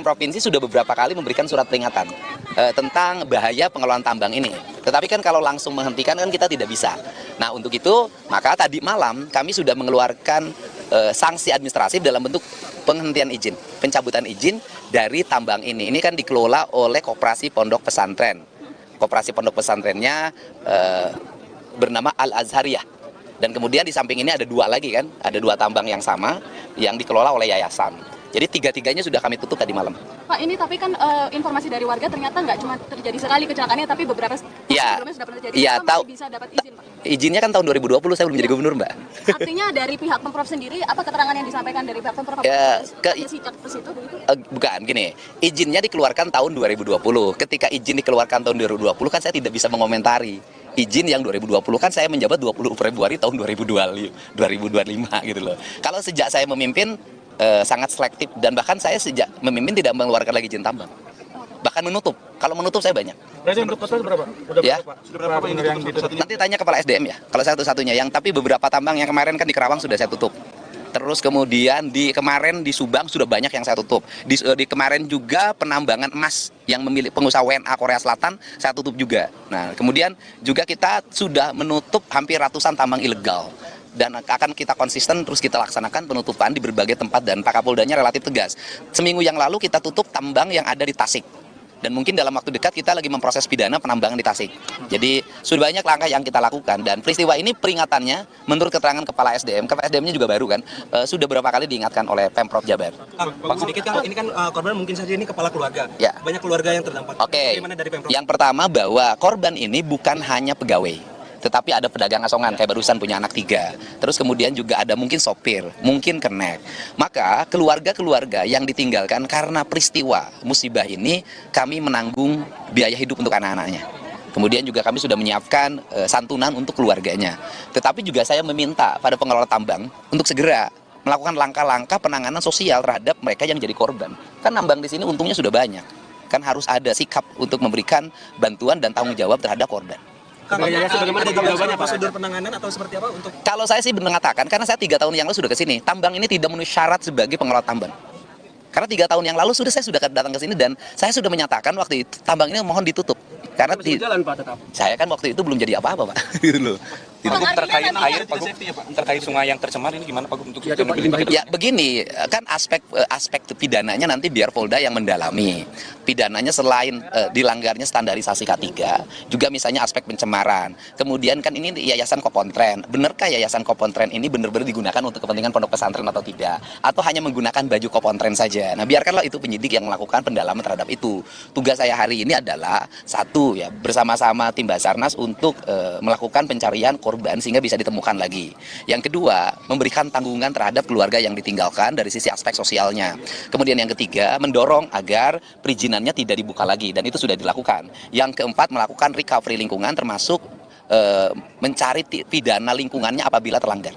Provinsi sudah beberapa kali memberikan surat peringatan tentang bahaya pengelolaan tambang ini. Tetapi kan kalau langsung menghentikan kan kita tidak bisa. Nah untuk itu maka tadi malam kami sudah mengeluarkan sanksi administratif dalam bentuk penghentian izin, pencabutan izin dari tambang ini. Ini kan dikelola oleh Koperasi Pondok Pesantren. Koperasi Pondok Pesantrennya bernama Al-Azhariyah. Dan kemudian di samping ini ada dua lagi kan, ada dua tambang yang sama yang dikelola oleh yayasan. Jadi tiga-tiganya sudah kami tutup tadi malam. Pak, ini tapi kan informasi dari warga ternyata nggak cuma terjadi sekali kecelakaannya, tapi beberapa sebelumnya sudah pernah terjadi. Iya, tahu. Bisa dapat izin, Pak? Izinnya kan tahun 2020, saya belum jadi gubernur, Mbak. Artinya dari pihak Pemprov sendiri, apa keterangan yang disampaikan dari pihak Pemprov? Bukan, gini. Izinnya dikeluarkan tahun 2020. Ketika izin dikeluarkan tahun 2020 kan saya tidak bisa mengomentari. Izin yang 2020 kan saya menjabat 20 Februari tahun 2025 gitu loh. Kalau sejak saya memimpin sangat selektif, dan bahkan saya sejak memimpin tidak mengeluarkan lagi izin tambang, bahkan menutup. Kalau menutup saya banyak. Berarti untuk total berapa? Sudah ya? Berapa ini yang ditutup? Nanti tanya kepala SDM ya, kalau satu-satunya. Yang tapi beberapa tambang yang kemarin kan di Kerawang sudah saya tutup. Terus kemudian kemarin di Subang sudah banyak yang saya tutup. Di kemarin juga penambangan emas yang memiliki pengusaha WNA Korea Selatan saya tutup juga. Nah kemudian juga kita sudah menutup hampir ratusan tambang ilegal. Dan akan kita konsisten terus kita laksanakan penutupan di berbagai tempat, dan Pak Kapoldanya relatif tegas. Seminggu yang lalu kita tutup tambang yang ada di Tasik. Dan mungkin dalam waktu dekat kita lagi memproses pidana penambangan di Tasik. Jadi sudah banyak langkah yang kita lakukan, dan peristiwa ini peringatannya menurut keterangan Kepala SDM-nya juga baru kan, sudah beberapa kali diingatkan oleh Pemprov Jabar. Pak, sedikit kan, ini kan korban mungkin saja ini kepala keluarga. Ya. Banyak keluarga yang terdampak. Oke. Bagaimana dari Pemprov? Yang pertama bahwa korban ini bukan hanya pegawai, tetapi ada pedagang asongan kayak barusan punya anak 3. Terus kemudian juga ada mungkin sopir, mungkin kernet. Maka keluarga-keluarga yang ditinggalkan karena peristiwa musibah ini, kami menanggung biaya hidup untuk anak-anaknya. Kemudian juga kami sudah menyiapkan santunan untuk keluarganya. Tetapi juga saya meminta pada pengelola tambang untuk segera melakukan langkah-langkah penanganan sosial terhadap mereka yang jadi korban. Kan tambang di sini untungnya sudah banyak. Kan harus ada sikap untuk memberikan bantuan dan tanggung jawab terhadap korban. Bagaimana jawabannya, prosedur penanganan atau seperti apa untuk? Kalau saya sih mengatakan, karena saya 3 tahun yang lalu sudah ke sini, tambang ini tidak memenuhi syarat sebagai pengelola tambang. Karena 3 tahun yang lalu saya sudah datang ke sini, dan saya sudah menyatakan waktu itu tambang ini mohon ditutup. Karena jalan, Pak, tetap. Saya kan waktu itu belum jadi apa-apa, Pak. Gitu loh. Terkait air, Pak, terkait sungai yang tercemar ini gimana, Pak, untuk ya begini, kan aspek pidananya nanti biar Polda yang mendalami. Pidananya selain dilanggarnya standarisasi K3, juga misalnya aspek pencemaran. Kemudian kan ini Yayasan Kopontren. Benarkah Yayasan Kopontren ini benar-benar digunakan untuk kepentingan pondok pesantren atau tidak? Atau hanya menggunakan baju Kopontren saja? Nah, biarkanlah itu penyidik yang melakukan pendalaman terhadap itu. Tugas saya hari ini adalah satu ya, bersama-sama tim Basarnas untuk melakukan pencarian korban sehingga bisa ditemukan lagi. Yang kedua, memberikan tanggungan terhadap keluarga yang ditinggalkan dari sisi aspek sosialnya. Kemudian yang ketiga, mendorong agar perizinannya tidak dibuka lagi, dan itu sudah dilakukan. Yang keempat, melakukan recovery lingkungan termasuk mencari pidana lingkungannya apabila terlanggar.